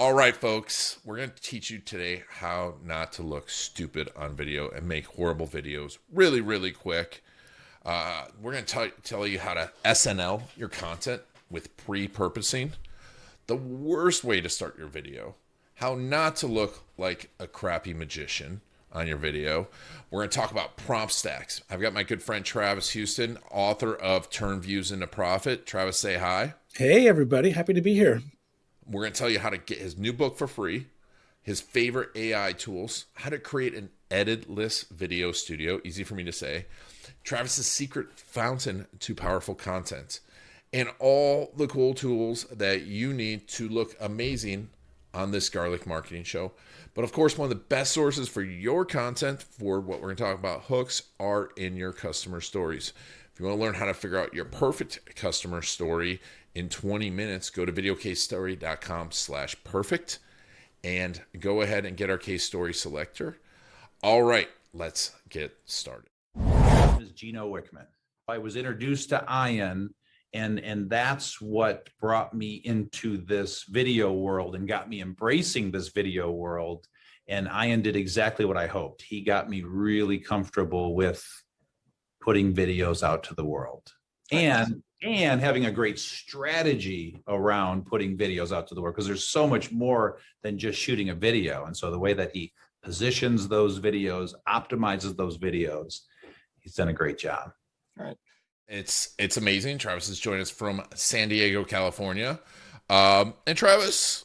All right, folks, we're going to teach you today how not to look stupid on video and make horrible videos really, really quick. We're going to tell you how to SNL your content with pre-purposing, the worst way to start your video, how not to look like a crappy magician on your video. We're going to talk about prompt stacks. I've got my good friend Travis Houston, author of Turn Views into Profit. Travis, say hi. Hey, everybody. Happy to be here. We're going to tell you how to get his new book for free, his favorite AI tools, how to create an editless video studio, easy for me to say, Travis's secret fountain to powerful content, and all the cool tools that you need to look amazing on this garlic marketing show. But of course, one of the best sources for your content for what we're going to talk about, hooks, are in your customer stories. If you want to learn how to figure out your perfect customer story in 20 minutes, go to videocasestory.com/perfect and go ahead and get our case story selector. All right, let's get started. Is Gino Wickman. I was introduced to Ian, and that's what brought me into this video world and got me embracing this video world. And Ian did exactly what I hoped. He got me really comfortable with putting videos out to the world and having a great strategy around putting videos out to the world, because there's so much more than just shooting a video. And so the way that he positions those videos, optimizes those videos, he's done a great job. All right. It's amazing. Travis has joined us from San Diego, California. And Travis,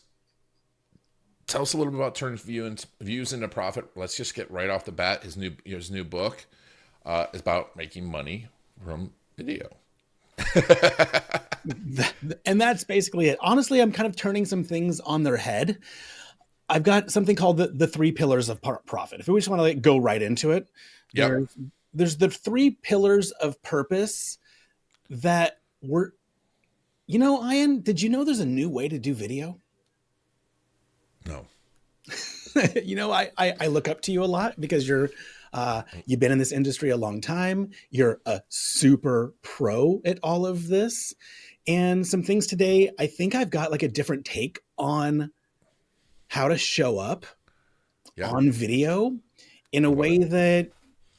tell us a little bit about Turn Views into Profit. Let's just get right off the bat. His new book is about making money from video. And that's basically it. Honestly, I'm kind of turning some things on their head. I've got something called the three pillars of profit. If we just want to go right into it, there's the three pillars of purpose that were, Ian, did you know there's a new way to do video? No. I look up to you a lot because you've been in this industry a long time. You're a super pro at all of this. And some things today, I think I've got like a different take on how to show up on video in a way that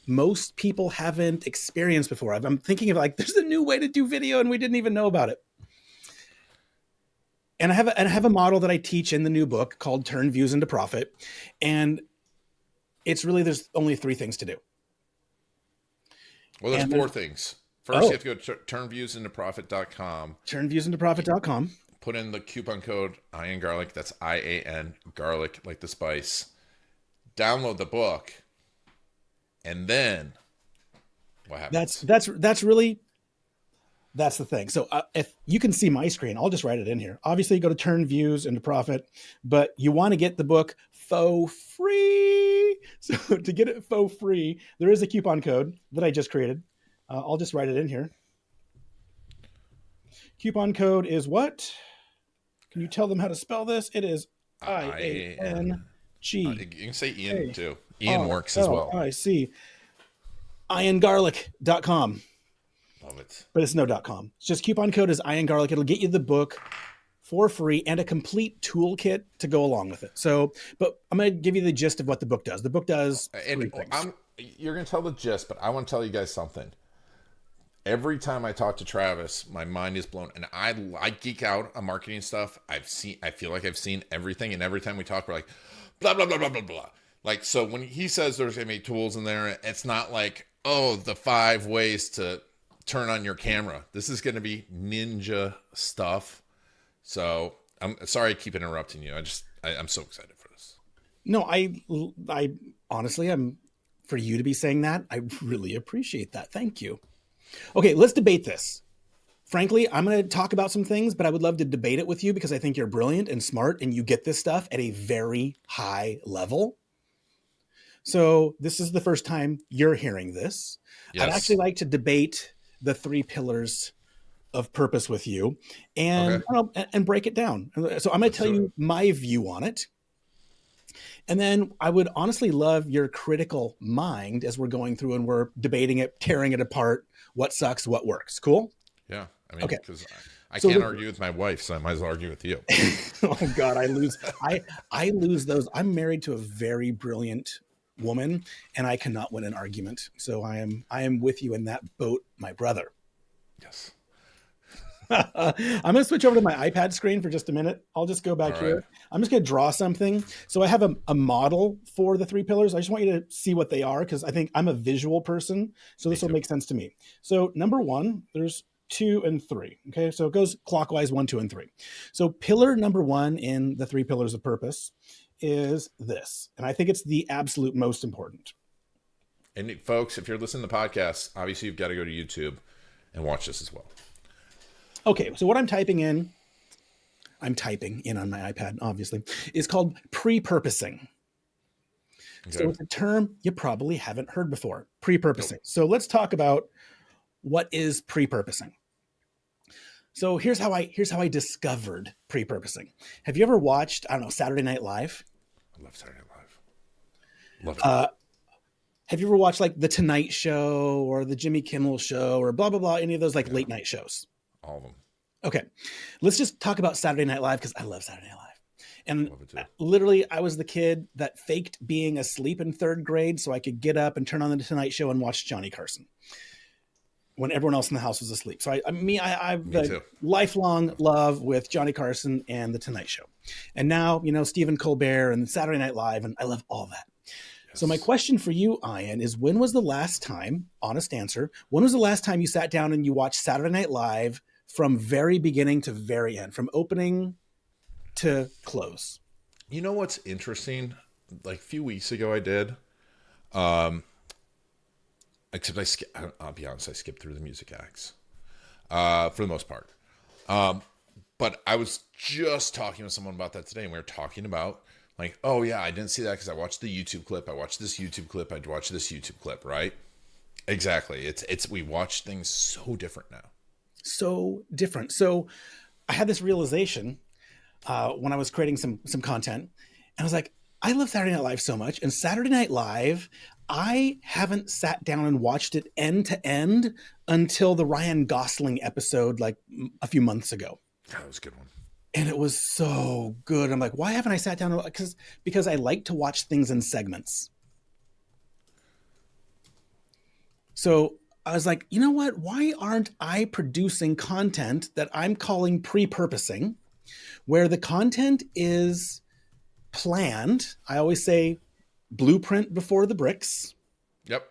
most people haven't experienced before. I'm thinking of there's a new way to do video and we didn't even know about it. And I have a model that I teach in the new book called Turn Views into Profit. And it's really, there's only three things to do. Well, there's four things. First, you have to go to turnviewsintoprofit.com. Turnviewsintoprofit.com. Put in the coupon code IAN Garlic. That's IAN Garlic, like the spice. Download the book. And then what happens? That's the thing. So if you can see my screen, I'll just write it in here. Obviously, you go to Turn Views into Profit, but you want to get the book for free. So to get it for free, there is a coupon code that I just created. I'll just write it in here. Coupon code is what? Can you tell them how to spell this? It is IANG. You can say Ian too. Ian works as well. I see. IANGarlic.com. Love it. But it's no .com. It's just coupon code is IAN Garlic. It'll get you the book for free and a complete toolkit to go along with it. So, but I'm going to give you the gist of what the book does. The book does three things. You're going to tell the gist, but I want to tell you guys something. Every time I talk to Travis, my mind is blown, and I geek out on marketing stuff. I feel like I've seen everything, and every time we talk, we're like, blah, blah, blah, blah, blah, blah. Like, so when he says there's going to be tools in there, it's not like, the 5 ways to turn on your camera. This is going to be ninja stuff. So I'm sorry I keep interrupting you. I'm so excited for this. No, I honestly, for you to be saying that, I really appreciate that. Thank you. Okay, let's debate this. Frankly, I'm going to talk about some things, but I would love to debate it with you because I think you're brilliant and smart and you get this stuff at a very high level. So this is the first time you're hearing this. Yes. I'd actually like to debate the three pillars of purpose with you and break it down. So I'm going to tell you my view on it. And then I would honestly love your critical mind as we're going through and we're debating it, tearing it apart. What sucks, what works. Cool? Yeah. I mean, because I can't argue with my wife, so I might as well argue with you. Oh God, I lose those. I'm married to a very brilliant woman, and I cannot win an argument. So I am with you in that boat, my brother. Yes. I'm going to switch over to my iPad screen for just a minute. I'll just go back here. I'm just going to draw something. So I have a model for the 3 pillars. I just want you to see what they are, because I think I'm a visual person. So this will make sense to me. So number 1, there's 2 and 3. Okay. So it goes clockwise 1, 2, and 3. So pillar number 1 in the 3 pillars of purpose is this. And I think it's the absolute most important. And folks, if you're listening to the podcast, obviously you've got to go to YouTube and watch this as well. Okay, so what I'm typing in on my iPad, obviously, is called pre-purposing. Okay. So it's a term you probably haven't heard before, pre-purposing. Nope. So let's talk about what is pre-purposing. So here's how I discovered pre-purposing. Have you ever watched, I don't know, Saturday Night Live? I love Saturday Night Live. Love it. Have you ever watched like The Tonight Show or The Jimmy Kimmel Show or blah, blah, blah, any of those like late night shows? All of them. Okay. Let's just talk about Saturday Night Live, because I love Saturday Night Live. And literally, I was the kid that faked being asleep in 3rd grade so I could get up and turn on The Tonight Show and watch Johnny Carson when everyone else in the house was asleep. So I've a lifelong love with Johnny Carson and The Tonight Show. And now, Stephen Colbert and Saturday Night Live, and I love all that. Yes. So my question for you, Ian, is when was the last time, honest answer, when was the last time you sat down and you watched Saturday Night Live from very beginning to very end, from opening to close? You know what's interesting? Like a few weeks ago I did, except I'll be honest, I skipped through the music acts for the most part. But I was just talking with someone about that today, and we were talking about like, oh yeah, I didn't see that because I watched the YouTube clip. I watched this YouTube clip. I'd watch this YouTube clip, right? Exactly. It's we watch things so different now. So different. So I had this realization when I was creating some content, and I was like, I love Saturday Night Live so much. And Saturday Night Live, I haven't sat down and watched it end to end until the Ryan Gosling episode, like a few months ago. That was a good one. And it was so good. I'm like, why haven't I sat down? Because I like to watch things in segments. So I was like, you know what? Why aren't I producing content that I'm calling pre-purposing, where the content is planned? I always say blueprint before the bricks. Yep.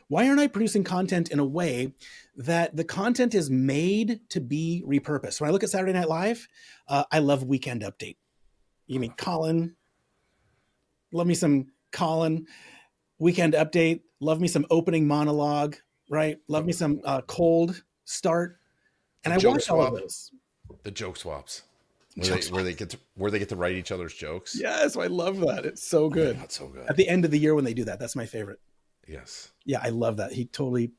Why aren't I producing content in a way that the content is made to be repurposed? When I look at Saturday Night Live, I love Weekend Update. You mean Colin? Love me some Colin. Weekend Update. Love me some opening monologue. Right. Love me some cold start. And I watch all of those. The joke swaps. Where they get to write each other's jokes. Yes, I love that. It's so good. That's so good. At the end of the year when they do that, that's my favorite. Yes. Yeah, I love that. He totally.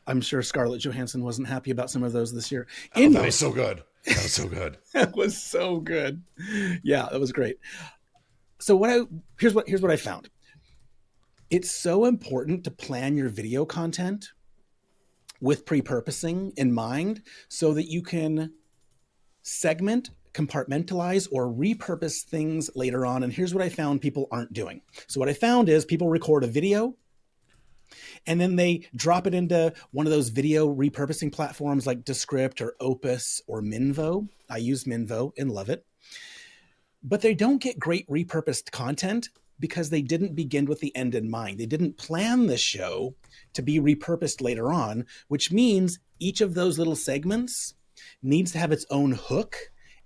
I'm sure Scarlett Johansson wasn't happy about some of those this year. Oh, that was so good. That was so good. That was so good. Yeah, that was great. So here's what I found. It's so important to plan your video content with pre-purposing in mind so that you can segment, compartmentalize, or repurpose things later on. And here's what I found people aren't doing. So what I found is people record a video and then they drop it into one of those video repurposing platforms like Descript or Opus or Minvo. I use Minvo and love it. But they don't get great repurposed content because they didn't begin with the end in mind. They didn't plan the show to be repurposed later on, which means each of those little segments needs to have its own hook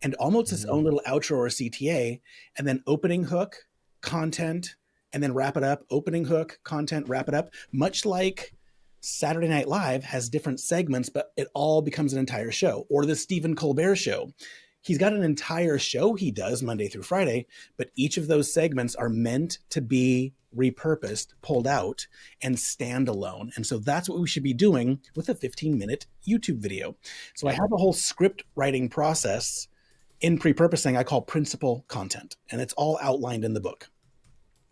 and almost its own little outro or CTA, and then opening hook, content, and then wrap it up, opening hook, content, wrap it up, much like Saturday Night Live has different segments, but it all becomes an entire show. Or the Stephen Colbert Show. He's got an entire show he does Monday through Friday, but each of those segments are meant to be repurposed, pulled out, and stand alone. And so that's what we should be doing with a 15-minute YouTube video. So I have a whole script writing process in pre-purposing I call principal content, and it's all outlined in the book.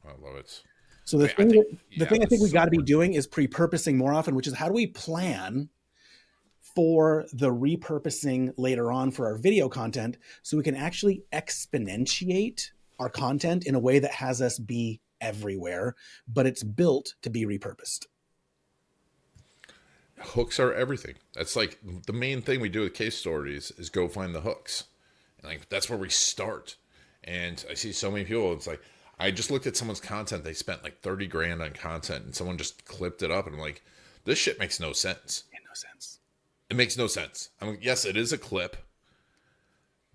I love it. So the thing I think we got to be doing is pre-purposing more often, which is how do we plan for the repurposing later on for our video content, so we can actually exponentiate our content in a way that has us be everywhere, but it's built to be repurposed. Hooks are everything. That's like the main thing we do with case stories is go find the hooks. And like that's where we start. And I see so many people, it's like, I just looked at someone's content. They spent like 30 grand on content and someone just clipped it up. And I'm like, this shit makes no sense. No sense. It makes no sense. I mean, yes, it is a clip,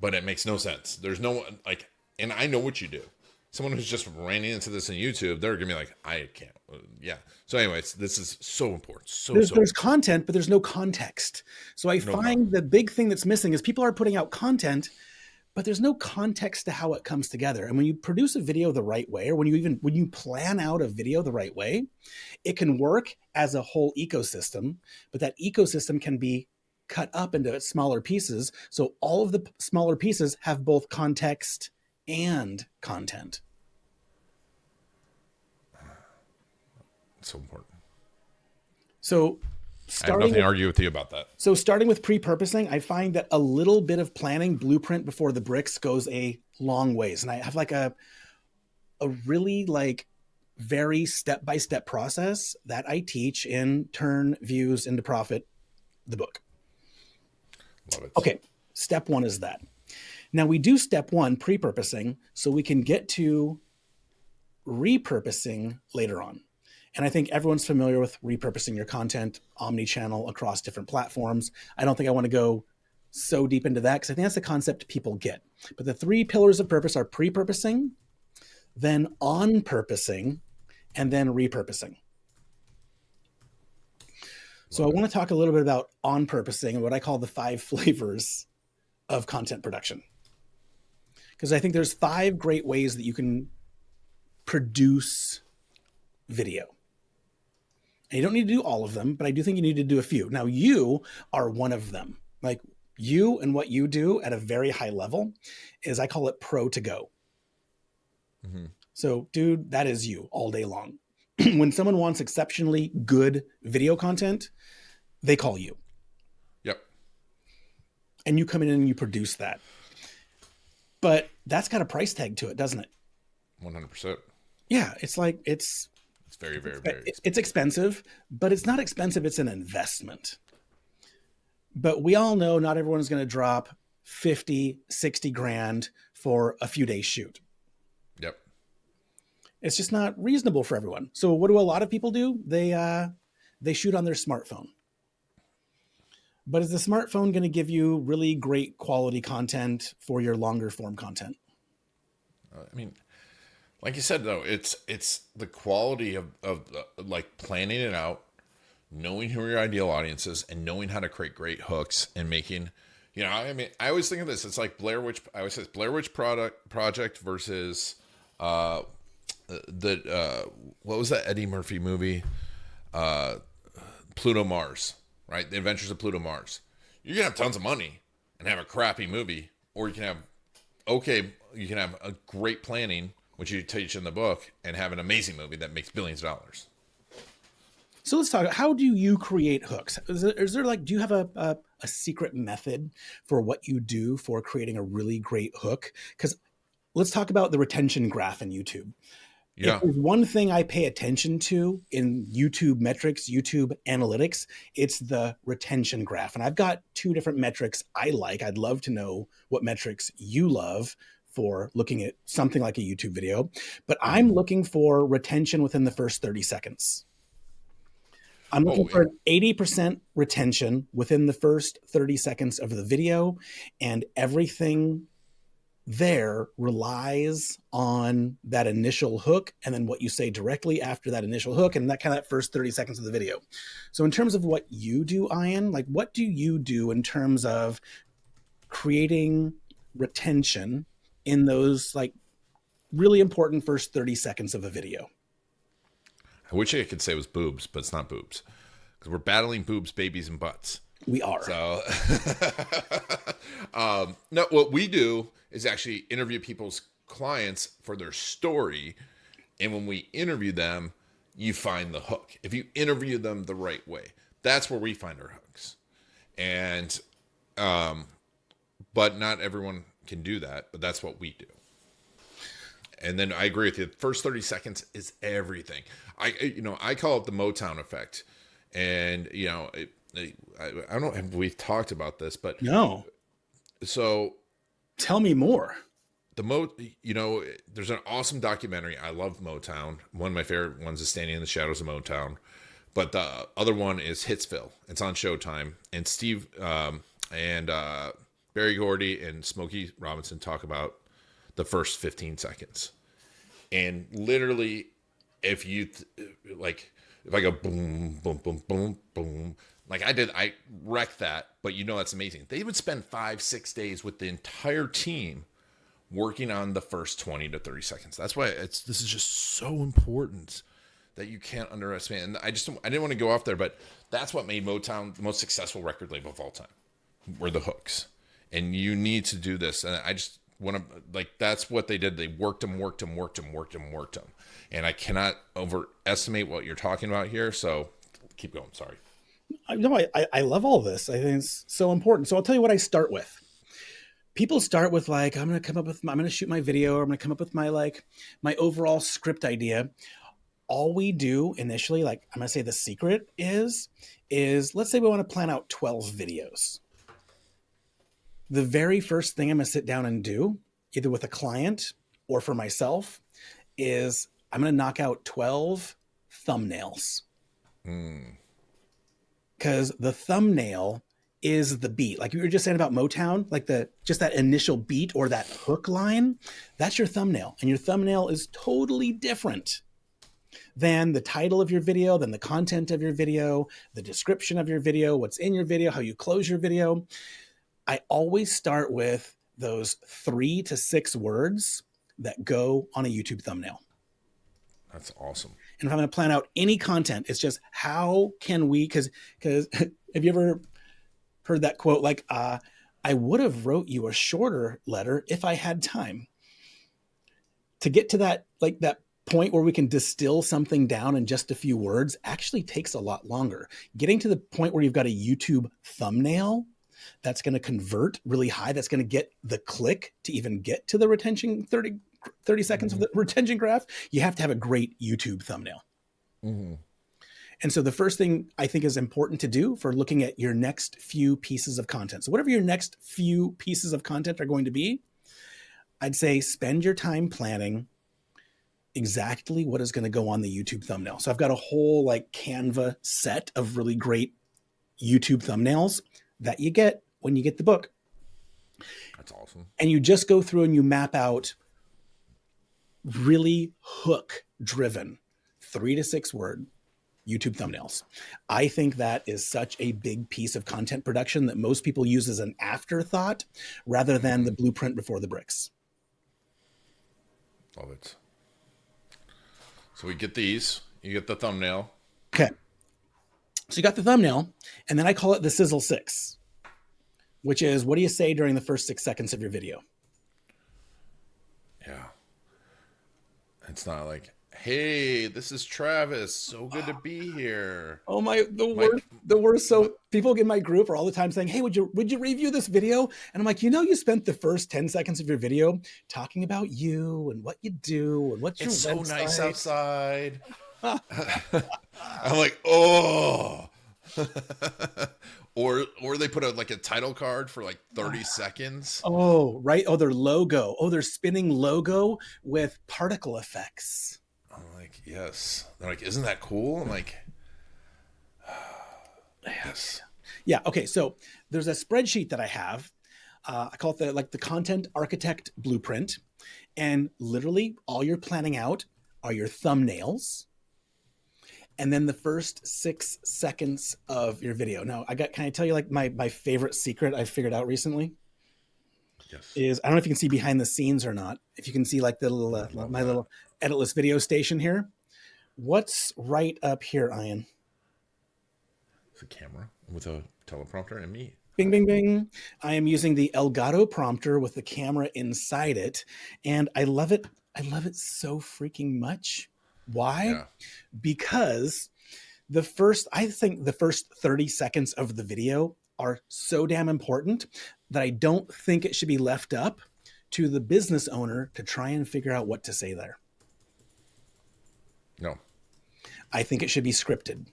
but it makes no sense. There's no, like, and I know what you do. Someone who's just running into this on YouTube, they're going to be like, I can't. Yeah. So anyways, this is so important. There's content, but there's no context. So I find the big thing that's missing is people are putting out content, but there's no context to how it comes together. And when you produce a video the right way, or when you plan out a video the right way, it can work as a whole ecosystem, but that ecosystem can be cut up into smaller pieces. So all of the smaller pieces have both context and content. So important. So I have nothing to argue with you about that. So starting with pre-purposing, I find that a little bit of planning, blueprint before the bricks, goes a long ways. And I have like a really like very step-by-step process that I teach in Turn Views into Profit, the book. Love it. Okay, step one is that. Now we do step one, pre-purposing, so we can get to repurposing later on. And I think everyone's familiar with repurposing your content omni-channel across different platforms. I don't think I want to go so deep into that because I think that's the concept people get. But the 3 pillars of purpose are pre-purposing, then on-purposing, and then repurposing. So I want to talk a little bit about on-purposing and what I call the 5 flavors of content production. Because I think there's 5 great ways that you can produce video. And you don't need to do all of them, but I do think you need to do a few. Now, you are one of them. Like you and what you do at a very high level is, I call it pro to go. Mm-hmm. So, dude, that is you all day long. When someone wants exceptionally good video content, they call you. Yep. And you come in and you produce that. But that's got a price tag to it, doesn't it? 100%. Yeah, it's like it's very, very, very expensive. It's expensive, but it's not expensive. It's an investment. But we all know not everyone's going to drop 50, 60 grand for a few days shoot. Yep. It's just not reasonable for everyone. So what do a lot of people do? They shoot on their smartphone. But is the smartphone going to give you really great quality content for your longer form content? I mean, like you said, though, it's the quality of like planning it out, knowing who your ideal audience is, and knowing how to create great hooks and making, I mean, I always think of this. It's like Blair Witch. I always say it's Blair Witch Project versus what was that Eddie Murphy movie? Pluto Mars, right? The Adventures of Pluto Mars. You can have tons of money and have a crappy movie, or you can have a great planning, which you teach in the book, and have an amazing movie that makes billions of dollars. So let's talk. How do you create hooks? Is there like, do you have a secret method for what you do for creating a really great hook? Because let's talk about the retention graph in YouTube. Yeah. If there's one thing I pay attention to in YouTube metrics, YouTube analytics, it's the retention graph. And I've got 2 different metrics I like. I'd love to know what metrics you love for looking at something like a YouTube video, but I'm looking for retention within the first 30 seconds. I'm looking for an 80% retention within the first 30 seconds of the video, and everything there relies on that initial hook and then what you say directly after that initial hook and that kind of that first 30 seconds of the video. So in terms of what you do, Ian, like what do you do in terms of creating retention in those like really important first 30 seconds of a video? I wish I could say it was boobs, but it's not boobs, because we're battling boobs, babies, and butts. We are. So, no, what we do is actually interview people's clients for their story. And when we interview them, you find the hook. If you interview them the right way, that's where we find our hooks. And but not everyone can do that, but that's what we do. And then I agree with you. The first 30 seconds is everything. I call it the Motown effect. And, I don't know if we've talked about this, but No. so Tell me more. there's an awesome documentary. I love Motown. One of my favorite ones is Standing in the Shadows of Motown. But the other one is Hitsville. It's on Showtime. And Steve and Barry Gordy and Smokey Robinson talk about the first 15 seconds. And literally, if I go boom, boom, boom, boom, boom, like I wrecked that, but that's amazing. They would spend 5-6 days with the entire team working on the first 20 to 30 seconds. That's why this is just so important that you can't underestimate. And I didn't want to go off there, but that's what made Motown the most successful record label of all time, were the hooks. And you need to do this. And I just want to, that's what they did. They worked them. And I cannot overestimate what you're talking about here. So keep going. Sorry. I love all this. I think it's so important. So I'll tell you what I start with. People start with I'm going to shoot my video, or I'm going to come up with my overall script idea. All we do initially, I'm going to say the secret is let's say we want to plan out 12 videos. The very first thing I'm going to sit down and do, either with a client or for myself, is I'm going to knock out 12 thumbnails. Because the thumbnail is the beat. Like you were just saying about Motown, just that initial beat or that hook line, that's your thumbnail. And your thumbnail is totally different than the title of your video, than the content of your video, the description of your video, what's in your video, how you close your video. I always start with those 3 to 6 words that go on a YouTube thumbnail. That's awesome. And if I'm going to plan out any content, it's just how can we, because have you ever heard that quote, I would have wrote you a shorter letter if I had time. To get to that, that point where we can distill something down in just a few words actually takes a lot longer. Getting to the point where you've got a YouTube thumbnail that's going to convert really high, that's going to get the click to even get to the retention 30 seconds of the retention graph, you have to have a great YouTube thumbnail. Mm-hmm. And so the first thing I think is important to do for looking at your next few pieces of content. So whatever your next few pieces of content are going to be, I'd say spend your time planning exactly what is going to go on the YouTube thumbnail. So I've got a whole Canva set of really great YouTube thumbnails that you get when you get the book. That's awesome. And you just go through and you map out really hook driven 3 to 6 word YouTube thumbnails. I think that is such a big piece of content production that most people use as an afterthought rather than the blueprint before the bricks. Love it. So we get these, you get the thumbnail. Okay. So you got the thumbnail, and then I call it the sizzle 6, which is, what do you say during the first 6 seconds of your video? Yeah. It's not hey, this is Travis. So good to be here. Oh the worst. So people in my group are all the time saying, hey, would you review this video? And I'm like, you spent the first 10 seconds of your video talking about you and what you do and what's your website. It's so nice outside. I'm like, oh. Or they put a title card for 30 seconds. Oh, right. Oh, their logo. Oh, their spinning logo with particle effects. I'm like, yes. They're like, isn't that cool? I'm like, yes. Yeah. Okay. So there's a spreadsheet that I have. I call it the content architect blueprint. And literally all you're planning out are your thumbnails. And then the first 6 seconds of your video. Now, can I tell you my favorite secret I figured out recently? Yes. Is, I don't know if you can see behind the scenes or not. If you can see the little, my little Editless video station here. What's right up here, Ian? It's a camera with a teleprompter and me. Bing, bing, bing. I am using the Elgato prompter with the camera inside it. And I love it. I love it so freaking much. Why? Yeah. Because I think the first 30 seconds of the video are so damn important that I don't think it should be left up to the business owner to try and figure out what to say there. No. I think it should be scripted.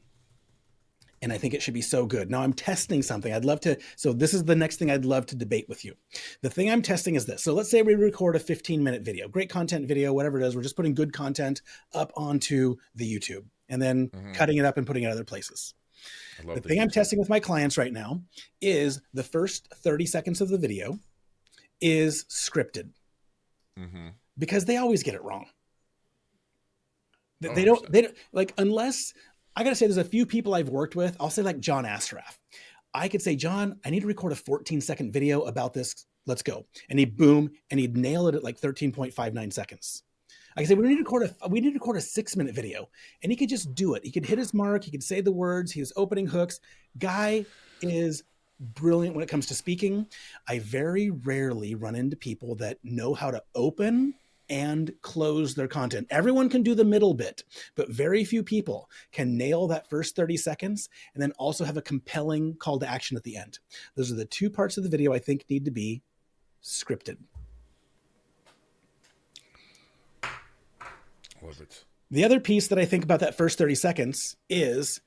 And I think it should be so good. Now I'm testing something. I'd love to. So this is the next thing I'd love to debate with you. The thing I'm testing is this. So let's say we record a 15-minute video, great content video, whatever it is. We're just putting good content up onto the YouTube and then cutting it up and putting it other places. The thing I'm testing with my clients right now is the first 30 seconds of the video is scripted because they always get it wrong. They don't like, unless I got to say, there's a few people I've worked with. I'll say like John Asraf. I could say, John, I need to record a 14-second video about this. Let's go. And he'd nail it at like 13.59 seconds. I could say, we need to record a 6-minute video, and he could just do it. He could hit his mark. He could say the words. He was opening hooks. Guy is brilliant when it comes to speaking. I very rarely run into people that know how to open and close their content. Everyone can do the middle bit, but very few people can nail that first 30 seconds and then also have a compelling call to action at the end. Those are the two parts of the video I think need to be scripted. Love it. The other piece that I think about that first 30 seconds is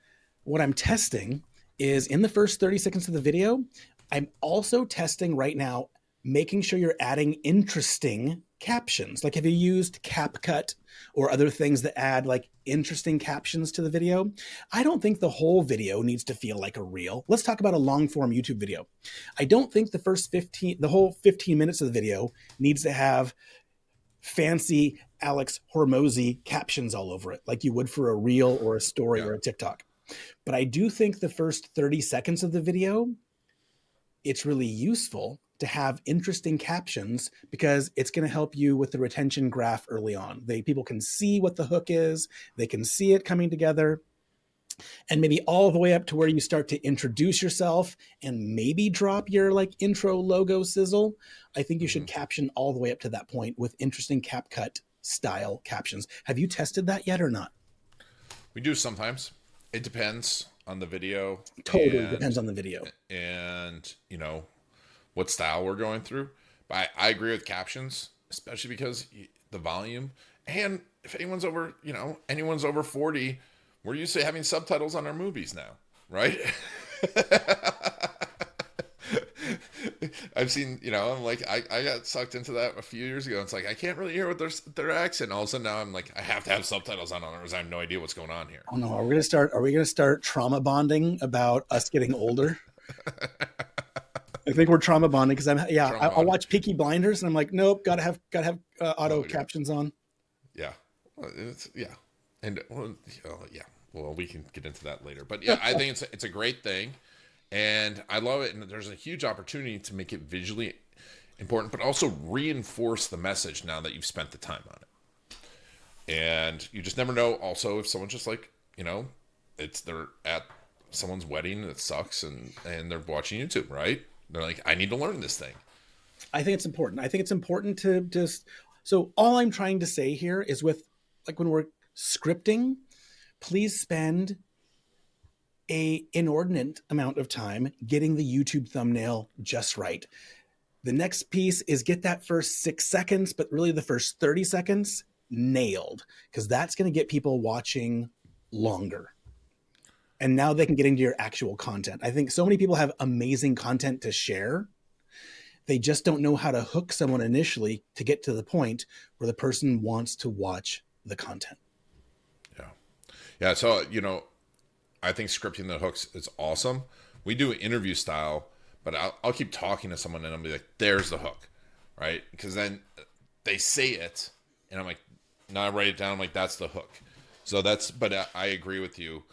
what I'm testing is in the first 30 seconds of the video, I'm also testing right now, making sure you're adding interesting captions. Like, have you used CapCut or other things that add like interesting captions to the video? I don't think the whole video needs to feel like a reel. Let's talk about a long form YouTube video. I don't think the whole 15 minutes of the video needs to have fancy Alex Hormozy captions all over it, like you would for a reel or a story or a TikTok. But I do think the first 30 seconds of the video, it's really useful to have interesting captions because it's going to help you with the retention graph early on. People can see what the hook is. They can see it coming together. And maybe all the way up to where you start to introduce yourself and maybe drop your like intro logo sizzle. I think you should caption all the way up to that point with interesting CapCut style captions. Have you tested that yet or not? We do sometimes. It depends on the video. Totally depends on the video. And, you know, what style we're going through. But I agree with captions, especially because the volume. And if anyone's over 40, we're used to having subtitles on our movies now, right? I've seen, I'm like, I got sucked into that a few years ago. It's like, I can't really hear what their accent. All of a sudden now I'm like, I have to have subtitles on, otherwise I have no idea what's going on here. Oh no, are we going to start trauma bonding about us getting older? I think we're trauma bonding because I'll watch Peaky Blinders and I'm like, nope, gotta have auto captions on. Yeah. And well, we can get into that later, but yeah, I think it's a great thing. And I love it. And there's a huge opportunity to make it visually important, but also reinforce the message now that you've spent the time on it. And you just never know also if someone's just like, they're at someone's wedding and it sucks and they're watching YouTube, right? They're like, I need to learn this thing. I think it's important. I think it's important to just, so all I'm trying to say here is with like when we're scripting, please spend a inordinate amount of time getting the YouTube thumbnail just right. The next piece is get that first 6 seconds, but really the first 30 seconds nailed, because that's going to get people watching longer. And now they can get into your actual content. I think so many people have amazing content to share. They just don't know how to hook someone initially to get to the point where the person wants to watch the content. Yeah. So, I think scripting the hooks is awesome. We do an interview style, but I'll keep talking to someone and I'll be like, there's the hook, right? Because then they say it and I'm like, now I write it down. I'm like, that's the hook. So but I agree with you.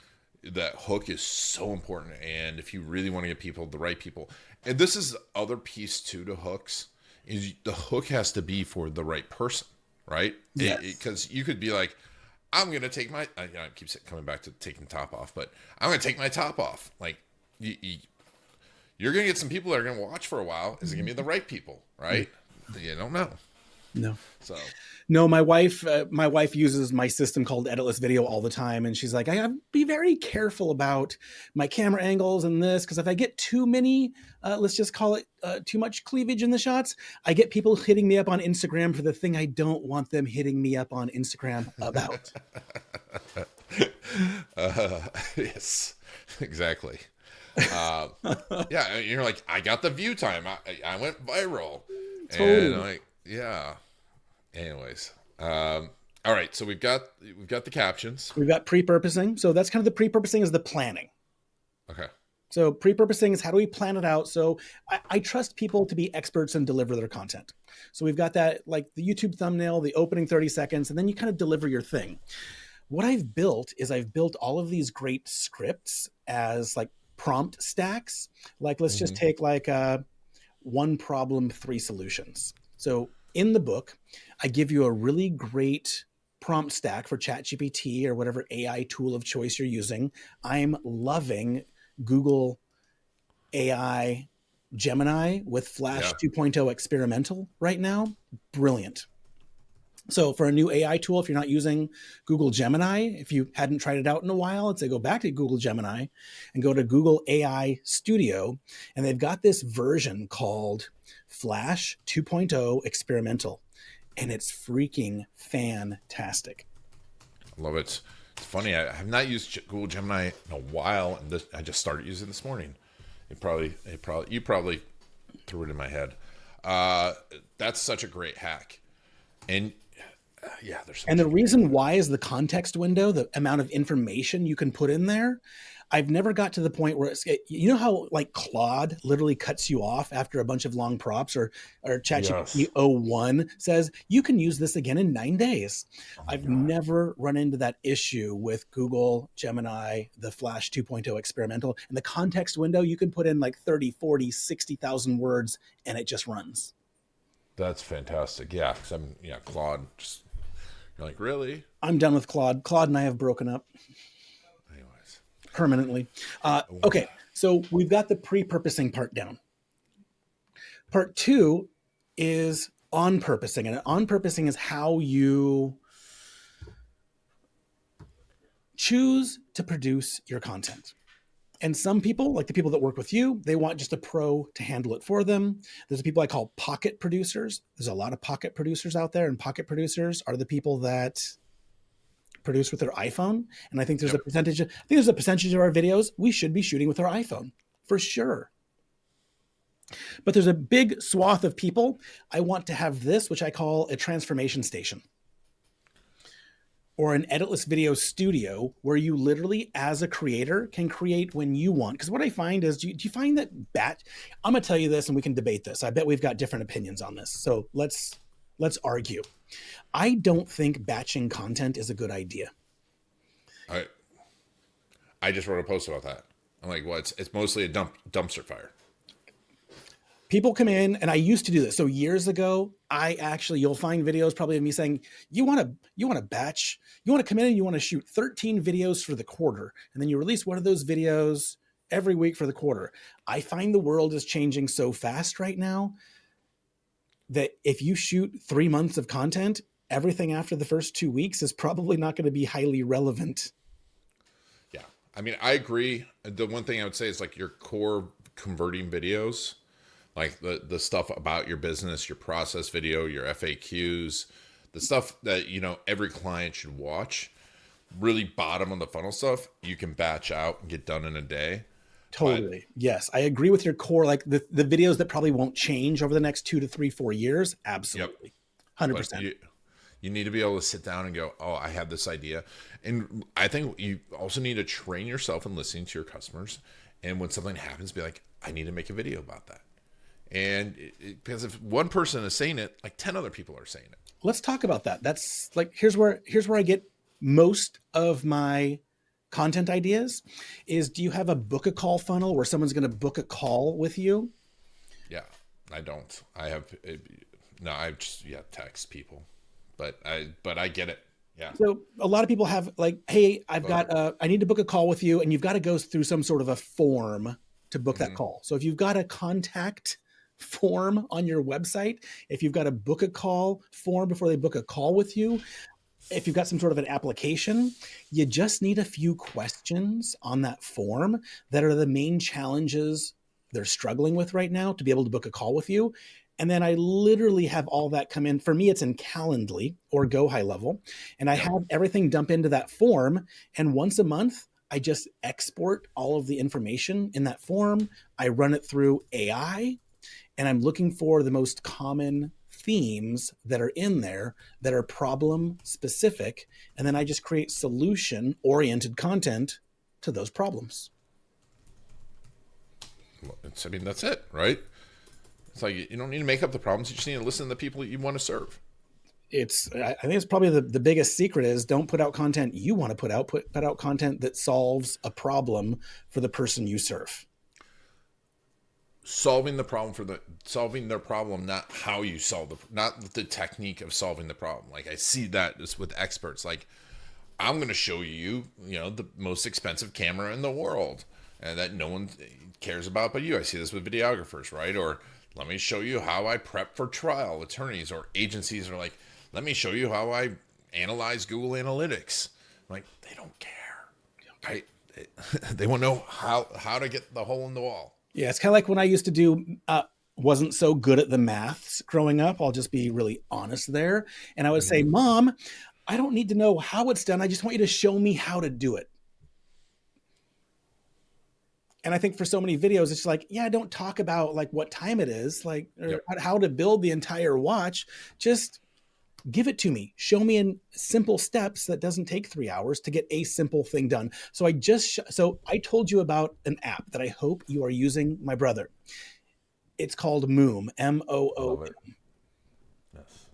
That hook is so important. And if you really want to get the right people, and this is the other piece too to hooks, is the hook has to be for the right person, right? Yes. Because you could be like, I'm going to take my, I keep coming back to taking the top off, but I'm going to take my top off. Like, you're going to get some people that are going to watch for a while. Is it going to be the right people, right? You don't know. No. So No, my wife uses my system called Editless Video all the time, and she's like, I gotta be very careful about my camera angles and this, because if I get too many, let's just call it too much cleavage in the shots, I get people hitting me up on Instagram for the thing I don't want them hitting me up on Instagram about. yes, exactly. Yeah, you're like, I got the view time. I went viral. Totally. And like, yeah. Anyways, all right. So we've got the captions. We've got pre-purposing. So that's kind of the pre-purposing is the planning. Okay. So pre-purposing is how do we plan it out? So I trust people to be experts and deliver their content. So we've got that, like the YouTube thumbnail, the opening 30 seconds, and then you kind of deliver your thing. What I've built is I've built all of these great scripts as like prompt stacks. Like let's just take like one problem, three solutions. So in the book, I give you a really great prompt stack for ChatGPT or whatever AI tool of choice you're using. I'm loving Google AI Gemini with Flash 2.0 experimental right now. Brilliant. So for a new AI tool, if you're not using Google Gemini, if you hadn't tried it out in a while, I'd say go back to Google Gemini and go to Google AI Studio. And they've got this version called Flash 2.0 experimental. And it's freaking fantastic. I love it. It's funny. I have not used Google Gemini in a while, and I just started using it this morning. You probably threw it in my head. That's such a great hack. And yeah, and the reason why is the context window, the amount of information you can put in there. I've never got to the point where you know how like Claude literally cuts you off after a bunch of long prompts, or ChatGPT 01 says you can use this again in 9 days. I've never run into that issue with Google Gemini, the Flash 2.0 experimental, and the context window. You can put in like 30, 40, 60,000 words and it just runs. That's fantastic. Yeah. Claude just, you're like, really? I'm done with Claude. Claude and I have broken up. Permanently. Okay, so we've got the pre-purposing part down. Part 2 is on-purposing, and on-purposing is how you choose to produce your content. And some people, like the people that work with you, they want just a pro to handle it for them. There's the people I call pocket producers. There's a lot of pocket producers out there, and pocket producers are the people that produce with their iPhone. And I think there's a percentage of our videos we should be shooting with our iPhone for sure. But there's a big swath of people. I want to have this, which I call a transformation station, or an editless video studio, where you literally as a creator can create when you want. Because what I find is, do you find that I'm gonna tell you this and we can debate this. I bet we've got different opinions on this. So let's argue. I don't think batching content is a good idea. I just wrote a post about that. I'm like, well, it's mostly a dumpster fire. People come in, and I used to do this. So years ago, you'll find videos probably of me saying, you want to batch, you want to come in and you want to shoot 13 videos for the quarter. And then you release one of those videos every week for the quarter. I find the world is changing so fast right now that if you shoot 3 months of content, everything after the first 2 weeks is probably not going to be highly relevant. Yeah. I mean, I agree. The one thing I would say is like your core converting videos, like the stuff about your business, your process video, your FAQs, the stuff that, every client should watch, really bottom of the funnel stuff, you can batch out and get done in a day. Totally. Yes. I agree with your core, like the videos that probably won't change over the next 2 to 3, 4 years. Absolutely. 100%. You need to be able to sit down and go, oh, I have this idea. And I think you also need to train yourself in listening to your customers. And when something happens, be like, I need to make a video about that. And because if one person is saying it, like 10 other people are saying it. Let's talk about that. That's like, here's where I get most of my content ideas is, do you have a book a call funnel where someone's going to book a call with you? Yeah, I don't. I just text people, but I get it. Yeah. So a lot of people have like, hey, I need to book a call with you, and you've got to go through some sort of a form to book that call. So if you've got a contact form on your website, if you've got a book a call form before they book a call with you, if you've got some sort of an application, you just need a few questions on that form that are the main challenges they're struggling with right now to be able to book a call with you. And then I literally have all that come in. For me, it's in Calendly or Go High Level. And I have everything dump into that form. And once a month, I just export all of the information in that form. I run it through AI, and I'm looking for the most common themes that are in there that are problem specific. And then I just create solution oriented content to those problems. I mean, that's it, right? It's like you don't need to make up the problems. You just need to listen to the people that you want to serve. I think it's probably the biggest secret is don't put out content you want to put out. Put out content that solves a problem for the person you serve. Solving their problem, not how you not the technique of solving the problem. Like I see that just with experts. Like I'm going to show you, the most expensive camera in the world, and that no one cares about but you. I see this with videographers, right? Or let me show you how I prep for trial. Attorneys or agencies are like, let me show you how I analyze Google Analytics. Like they don't care, right? They want to know how to get the hole in the wall. Yeah, it's kind of like when I used to do, wasn't so good at the maths growing up. I'll just be really honest there. And I would say, Mom, I don't need to know how it's done. I just want you to show me how to do it. And I think for so many videos, it's like, yeah, don't talk about like what time it is, like or how to build the entire watch. Just give it to me. Show me in simple steps that doesn't take 3 hours to get a simple thing done. So I told you about an app that I hope you are using, my brother. It's called Moom, Moom. Yes.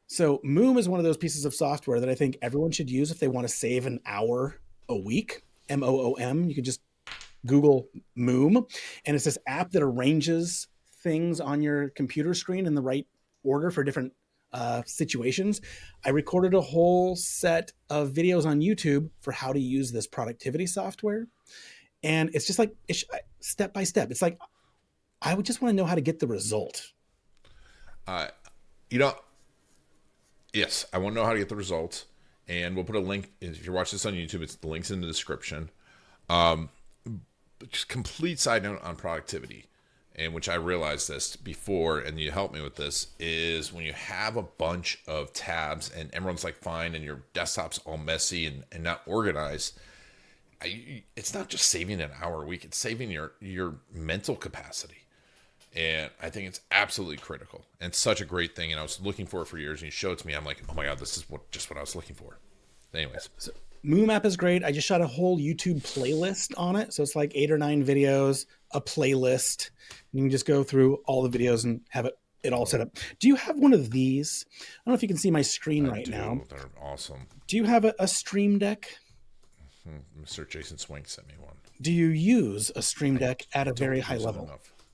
So Moom is one of those pieces of software that I think everyone should use if they want to save an hour a week. Moom. You can just Google Moom, and it's this app that arranges things on your computer screen in the right order for different situations. I recorded a whole set of videos on YouTube for how to use this productivity software. And it's just like step by step. It's like, I would just want to know how to get the result. Yes, I want to know how to get the results. And we'll put a link. If you're watching this on YouTube, it's the links in the description. Just complete side note on productivity, and which I realized this before, and you helped me with this, is when you have a bunch of tabs and everyone's like fine and your desktop's all messy and not organized, it's not just saving an hour a week, it's saving your mental capacity. And I think it's absolutely critical and such a great thing. And I was looking for it for years, and you showed it to me. I'm like, oh my God, this is just what I was looking for. Anyways. So, Moom app is great. I just shot a whole YouTube playlist on it. So it's like 8 or 9 videos, a playlist. You can just go through all the videos and have it all set up. Do you have one of these? I don't know if you can see my screen right now. They're awesome. Do you have a Stream Deck? Mr. Jason Swink sent me one. Do you use a Stream Deck at a very high level?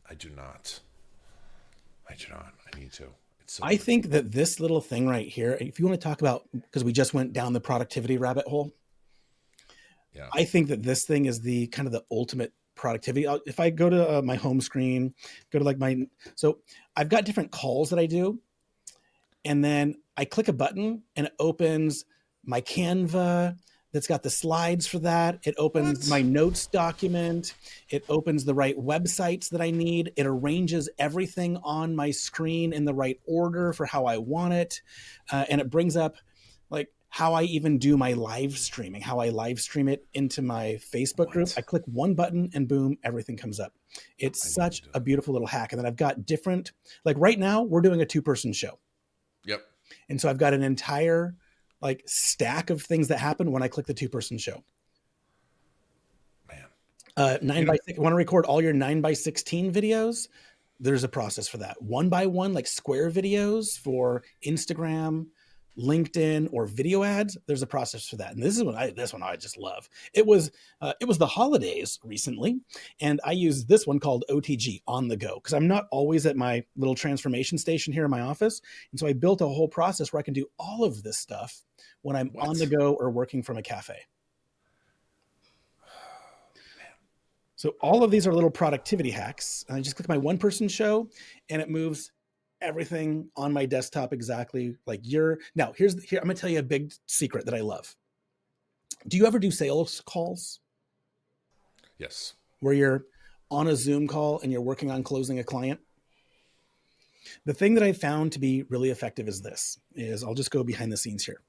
I do not. I need to. I think that this little thing right here, if you want to talk about, because we just went down the productivity rabbit hole. Yeah. I think that this thing is the kind of the ultimate productivity. If I go to my home screen, go to like so I've got different calls that I do. And then I click a button and it opens my Canva that's got the slides for that. It opens my notes document. It opens the right websites that I need. It arranges everything on my screen in the right order for how I want it. And it brings up like how I even do my live streaming, how I live stream it into my Facebook group. I click one button and boom, everything comes up. It's such a beautiful little hack. And then I've got different, like right now we're doing a 2-person show. Yep. And so I've got an entire like stack of things that happen when I click the 2-person show. Man. 9x6, want to record all your 9x16 videos? There's a process for that. 1x1, like square videos for Instagram, LinkedIn, or video ads. There's a process for that. And this one I just love. It was the holidays recently, and I used this one called OTG, on the go, because I'm not always at my little transformation station here in my office. And so I built a whole process where I can do all of this stuff when I'm on the go or working from a cafe. So all of these are little productivity hacks. And I just click my one person show and it moves everything on my desktop exactly like now here, I'm gonna tell you a big secret that I love. Do you ever do sales calls Yes. where you're on a Zoom call and you're working on closing a client? The thing that I found to be really effective is I'll just go behind the scenes here.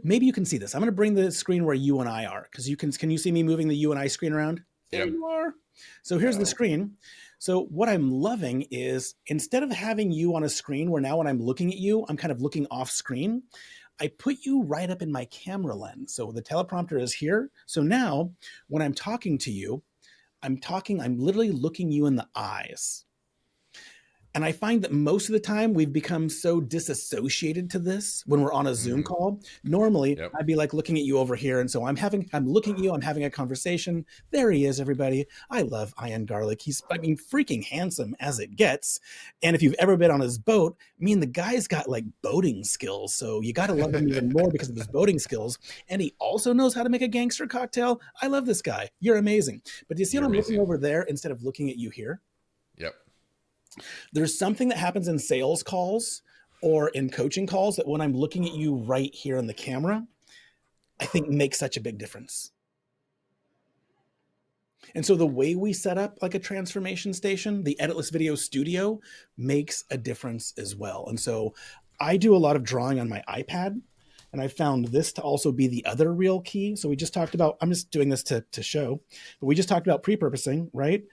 Maybe you can see this. I'm going to bring the screen where you and I are, because can you see me moving the you and I screen around? There you are. So here's the screen. So what I'm loving is instead of having you on a screen where now when I'm looking at you, I'm kind of looking off screen, I put you right up in my camera lens. So the teleprompter is here. So now when I'm talking to you, I'm literally looking you in the eyes. And I find that most of the time we've become so disassociated to this when we're on a Zoom call. Normally, I'd be like looking at you over here. And so I'm looking at you, I'm having a conversation. There he is, everybody. I love Ian Garlic. He's, freaking handsome as it gets. And if you've ever been on his boat, the guy's got like boating skills. So you got to love him even more because of his boating skills. And he also knows how to make a gangster cocktail. I love this guy. You're amazing. But do you see what I'm looking over there instead of looking at you here? Yep. There's something that happens in sales calls or in coaching calls that when I'm looking at you right here in the camera, I think makes such a big difference. And so the way we set up like a transformation station, the Editless Video Studio, makes a difference as well. And so I do a lot of drawing on my iPad, and I found this to also be the other real key. So we just talked about, I'm just doing this to show, but we just talked about pre-purposing, right?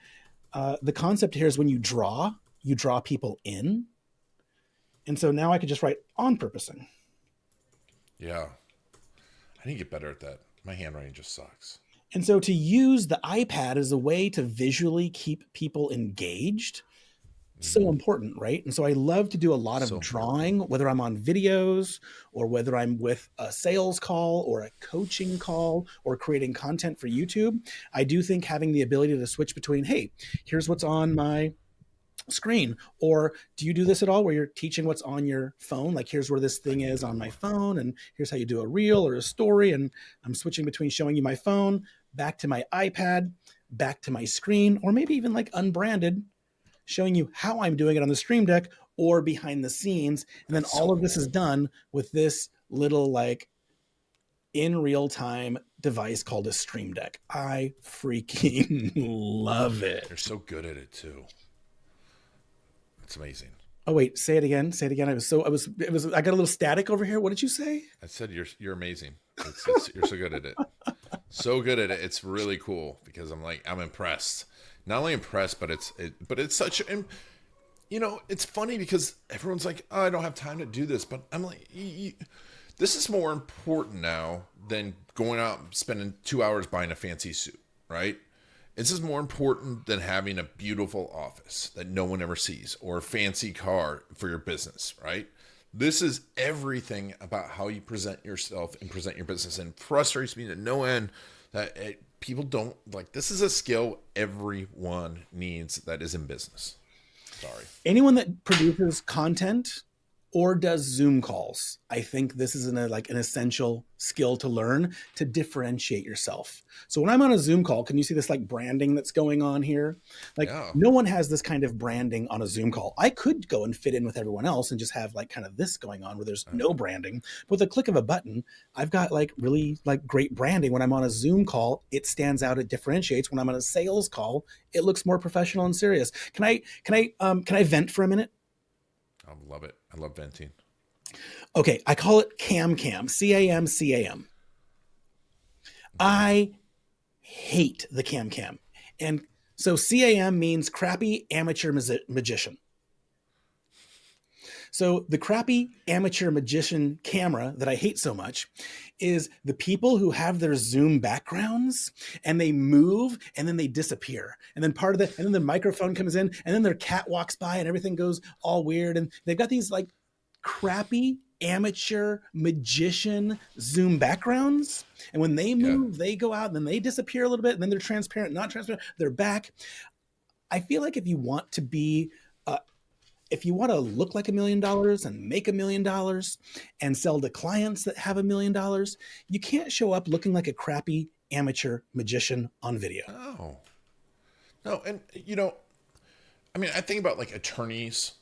The concept here is when you draw people in. And so now I could just write on purposing. Yeah. I need to get better at that. My handwriting just sucks. And so to use the iPad as a way to visually keep people engaged, so important, right? And so I love to do a lot of drawing, whether I'm on videos or whether I'm with a sales call or a coaching call or creating content for YouTube. I do think having the ability to switch between, hey, here's what's on my screen, or do you do this at all where you're teaching what's on your phone? Like here's where this thing is on my phone, and here's how you do a reel or a story. And I'm switching between showing you my phone, back to my iPad, back to my screen, or maybe even like unbranded, showing you how I'm doing it on the Stream Deck or behind the scenes. And then all of this is done with this little like in real time device called a Stream Deck. I freaking love it. You're so good at it too. It's amazing. Oh wait, say it again. Say it again. I got a little static over here. What did you say? I said you're amazing. You're so good at it. So good at it. It's really cool because I'm impressed. Not only impressed, but it's such, it's funny because everyone's like, oh, I don't have time to do this, but I'm like, this is more important now than going out and spending 2 hours buying a fancy suit, right? This is more important than having a beautiful office that no one ever sees or a fancy car for your business, right? This is everything about how you present yourself and present your business. And frustrates me to no end that people don't like, this is a skill everyone needs that is in business. Sorry. Anyone that produces content or does Zoom calls, I think this is an essential skill to learn to differentiate yourself. So when I'm on a Zoom call, can you see this like branding that's going on here? No one has this kind of branding on a Zoom call. I could go and fit in with everyone else and just have like kind of this going on where there's no branding. But with a click of a button, I've got like really like great branding. When I'm on a Zoom call, it stands out, it differentiates. When I'm on a sales call, it looks more professional and serious. Can I vent for a minute? I love it. I love venting. Okay, I call it CamCam, C-A-M-C-A-M. I hate the CamCam. And so CAM means crappy amateur magician. So the crappy amateur magician camera that I hate so much is the people who have their Zoom backgrounds and they move and then they disappear. And then and then the microphone comes in and then their cat walks by and everything goes all weird. And they've got these like crappy amateur magician Zoom backgrounds. And when they move, they go out and then they disappear a little bit and then they're transparent, not transparent, they're back. I feel like if you want to look like $1 million and make $1 million and sell to clients that have $1 million, you can't show up looking like a crappy amateur magician on video. Oh, no. And, I mean, I think about like attorneys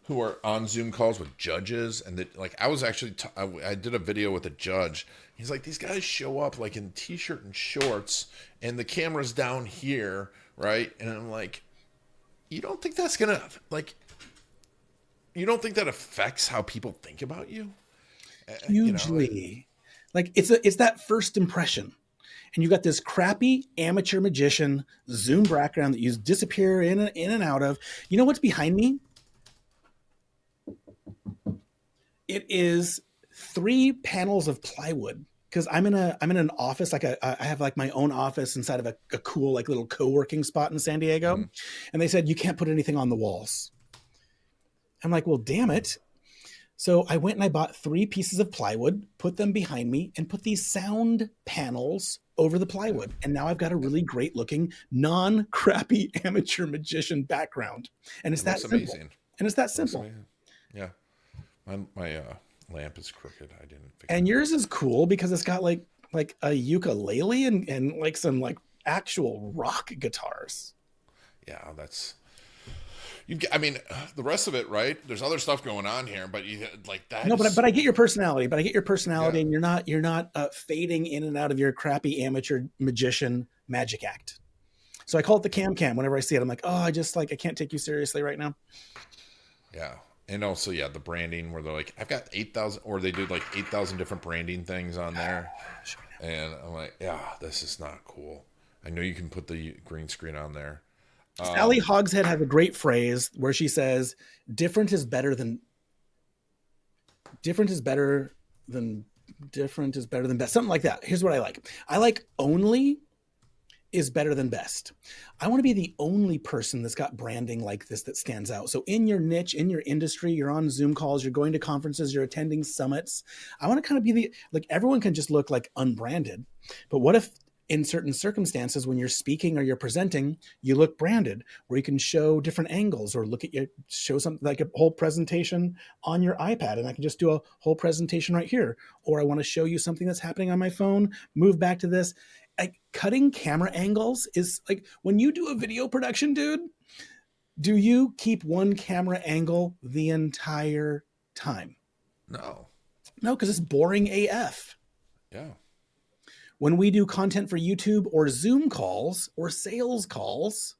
who are on Zoom calls with judges, and that, like, I was actually I did a video with a judge. He's like, these guys show up like in t-shirt and shorts, and the camera's down here, right? And I'm like, you don't think that's gonna, like, you don't think that affects how people think about you? Hugely. Like it's that first impression. And you got this crappy amateur magician Zoom background that you disappear in and out of. You know what's behind me? It is 3 panels of plywood, because I'm in an office, like I have like my own office inside of a cool like little co-working spot in San Diego. Mm-hmm. And they said, you can't put anything on the walls. I'm like, well, damn it. So I went and I bought 3 pieces of plywood, put them behind me, and put these sound panels over the plywood. And now I've got a really great looking, non-crappy amateur magician background. And it's that simple. Amazing. And it's that simple. Yeah. My lamp is crooked. I didn't fix And yours is cool because it's got like a ukulele and like some like actual rock guitars. Yeah, that's... I mean, the rest of it, right? There's other stuff going on here, but you like that. No, but I get your personality. Yeah. And you're not fading in and out of your crappy amateur magician magic act. So I call it the CamCam. Whenever I see it, I'm like, oh, I can't take you seriously right now. Yeah, and also the branding where they're like, I've got 8,000, or they do like 8,000 different branding things on there, and I'm like, yeah, this is not cool. I know you can put the green screen on there. Sally Hogshead has a great phrase where she says, different is better than best. Something like that. Here's what I like. I like only is better than best. I want to be the only person that's got branding like this that stands out. So in your niche, in your industry, you're on Zoom calls, you're going to conferences, you're attending summits. I want to kind of be everyone can just look like unbranded. But what if in certain circumstances, when you're speaking or you're presenting, you look branded, where you can show different angles or show something like a whole presentation on your iPad, and I can just do a whole presentation right here. Or I want to show you something that's happening on my phone, move back to this. Cutting camera angles is like, when you do a video production, dude, do you keep one camera angle the entire time? No, because it's boring AF. Yeah. When we do content for YouTube or Zoom calls or sales calls,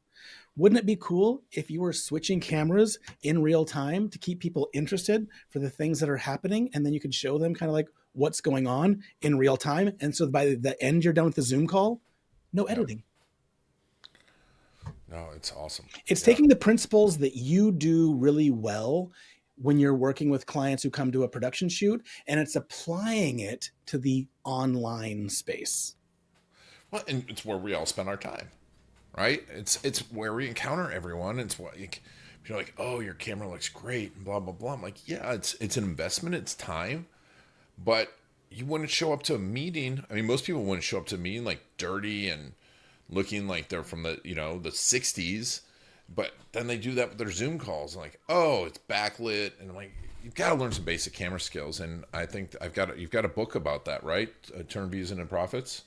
wouldn't it be cool if you were switching cameras in real time to keep people interested for the things that are happening? And then you could show them kind of like what's going on in real time. And so by the end, you're done with the Zoom call, no editing. No, it's awesome. It's taking the principles that you do really well when you're working with clients who come to a production shoot, and it's applying it to the online space. Well, and it's where we all spend our time, right? It's where we encounter everyone. It's what you're like, oh, your camera looks great, and blah blah blah. I'm like, yeah, it's an investment, it's time, but you wouldn't show up to a meeting. I mean, most people wouldn't show up to a meeting like dirty and looking like they're from the the 60s. But then they do that with their Zoom calls, and like, oh, it's backlit, and I'm like, you've got to learn some basic camera skills, and I think you've got a book about that, right? Turn Views into Profits.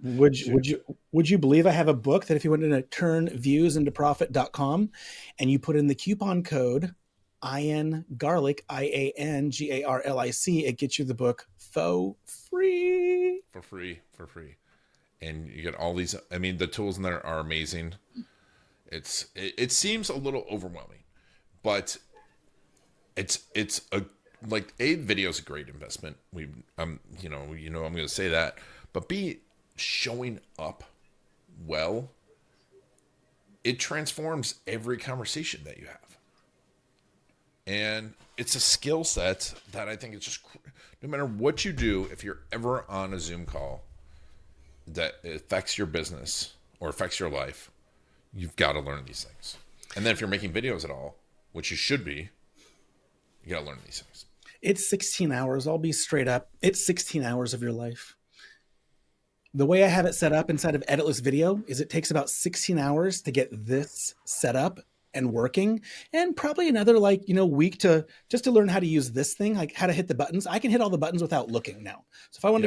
Would you believe I have a book that if you went to turnviewsintoprofit.com and you put in the coupon code IANGARLIC, IANGARLIC, it gets you the book for free. For free. And you get all these. I mean, the tools in there are amazing. It seems a little overwhelming, but it's a video is a great investment. I'm going to say that, but B, showing up well, it transforms every conversation that you have, and it's a skill set that I think it's just, no matter what you do, if you're ever on a Zoom call that affects your business or affects your life, you've got to learn these things. And then if you're making videos at all, which you should be, you got to learn these things. It's 16 hours. I'll be straight up. It's 16 hours of your life. The way I have it set up inside of Editless Video is it takes about 16 hours to get this set up and working, and probably another week to just to learn how to use this thing, like how to hit the buttons. I can hit all the buttons without looking now. So if I want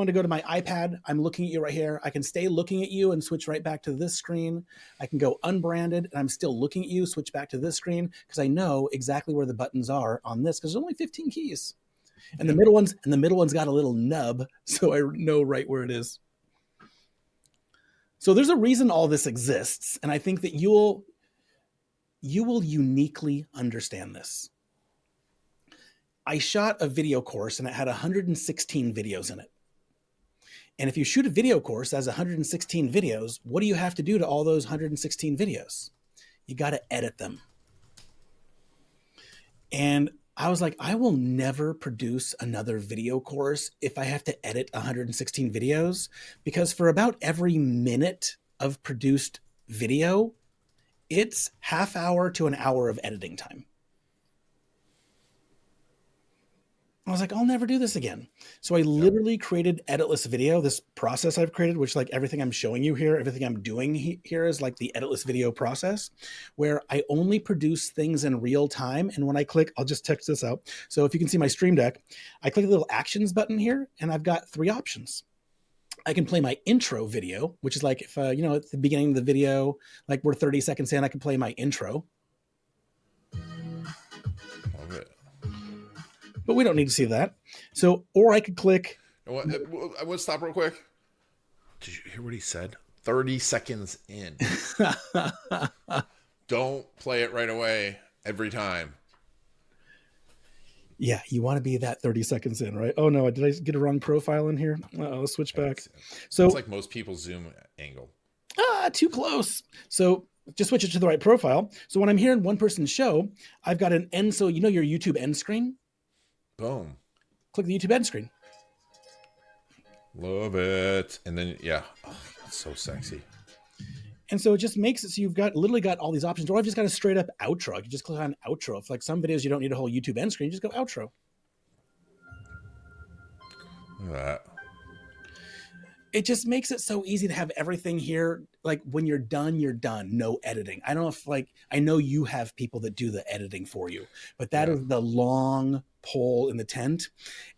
to go to my iPad, I'm looking at you right here. I can stay looking at you and switch right back to this screen. I can go unbranded and I'm still looking at you, switch back to this screen, because I know exactly where the buttons are on this, because there's only 15 keys. And the middle one's got a little nub, so I know right where it is. So there's a reason all this exists, and I think that you will uniquely understand this. I shot a video course and it had 116 videos in it. And if you shoot a video course that has 116 videos, what do you have to do to all those 116 videos? You got to edit them. And I was like, I will never produce another video course if I have to edit 116 videos, because for about every minute of produced video, it's half hour to an hour of editing time. I was like, I'll never do this again. So I literally created Editless Video, this process I've created, which like everything I'm showing you here, everything I'm doing here is like the Editless Video process, where I only produce things in real time. And when I click, I'll just text this out. So if you can see my Stream Deck, I click the little actions button here and I've got 3 options. I can play my intro video, which is like if, at the beginning of the video, like we're 30 seconds in, I can play my intro. Love it. But we don't need to see that. So, or I could click. I want to stop real quick. Did you hear what he said? 30 seconds in. Don't play it right away every time. Yeah, you want to be that 30 seconds in, right? Oh no, did I get a wrong profile in here? Let's switch back. So it's like most people's Zoom angle. Too close. So just switch it to the right profile. So when I'm here in one person's show, I've got an end. So you know your YouTube end screen? Boom. Click the YouTube end screen. Love it. And then, it's so sexy. And so it just makes it so you've literally got all these options. Or I've just got a straight up outro. I can just click on outro. If like some videos you don't need a whole YouTube end screen, just go outro. Look at that. It just makes it so easy to have everything here. Like when you're done, no editing. I don't know if I know you have people that do the editing for you, but that is the long pole in the tent.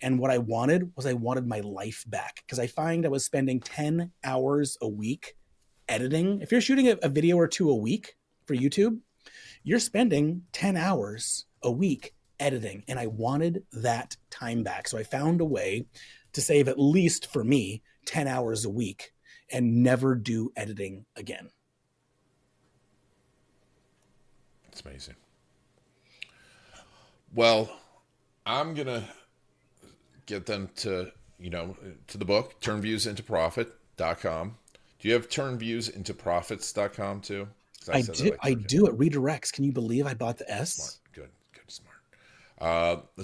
And what I wanted my life back, because I find I was spending 10 hours a week editing. If you're shooting a video or 2 a week for YouTube, you're spending 10 hours a week editing. And I wanted that time back. So I found a way to save, at least for me, 10 hours a week and never do editing again. It's amazing. Well, I'm going to get them to the book, turnviewsintoprofit.com. Do you have turnviewsintoprofits.com too? I do. It redirects. Can you believe I bought the S? Smart. Good, smart.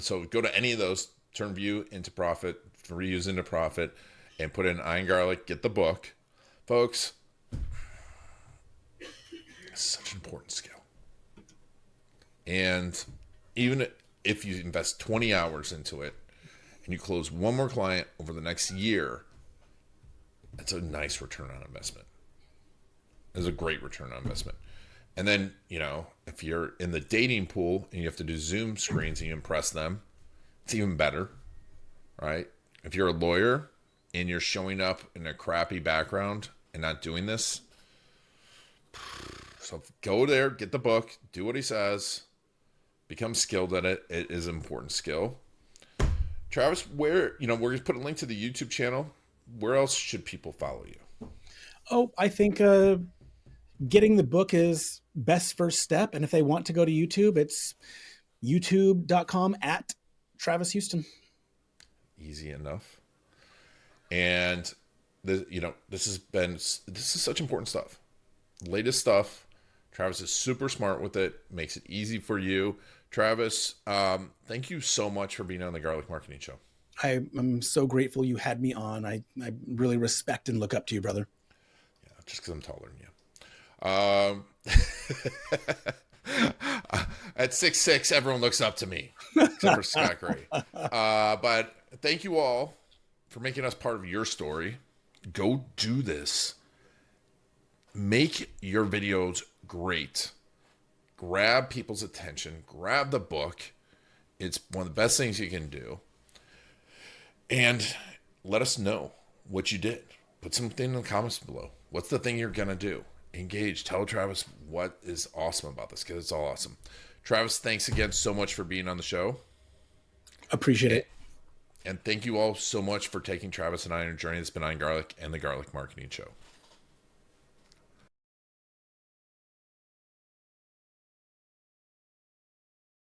So go to any of those, Turn View into Profit, Reuse into Profit, and put in Iron Garlic, get the book. Folks, it's such an important skill. And even if you invest 20 hours into it and you close one more client over the next year, that's a nice return on investment. It's a great return on investment. And then, if you're in the dating pool and you have to do Zoom screens and you impress them, it's even better, right? If you're a lawyer and you're showing up in a crappy background and not doing this, so go there, get the book, do what he says, become skilled at it. It is an important skill. Travis, we're going to put a link to the YouTube channel. Where else should people follow you? Oh, I think getting the book is best first step. And if they want to go to YouTube, it's youtube.com/Travis Houston. Easy enough. And this is such important stuff. Latest stuff. Travis is super smart with it. Makes it easy for you. Travis, thank you so much for being on the Garlic Marketing Show. I'm so grateful you had me on. I really respect and look up to you, brother. Yeah, just because I'm taller than you. At 6'6", everyone looks up to me, except for Scott Gray. But thank you all for making us part of your story. Go do this. Make your videos great. grab people's attention, grab the book. It's one of the best things you can do. And let us know what you did. Put something in the comments below. What's the thing you're going to do? Engage. Tell Travis what is awesome about this, because it's all awesome. Travis, thanks again so much for being on the show. Appreciate it. And thank you all so much for taking Travis and I on a journey that's been on Garlic and the Garlic Marketing Show.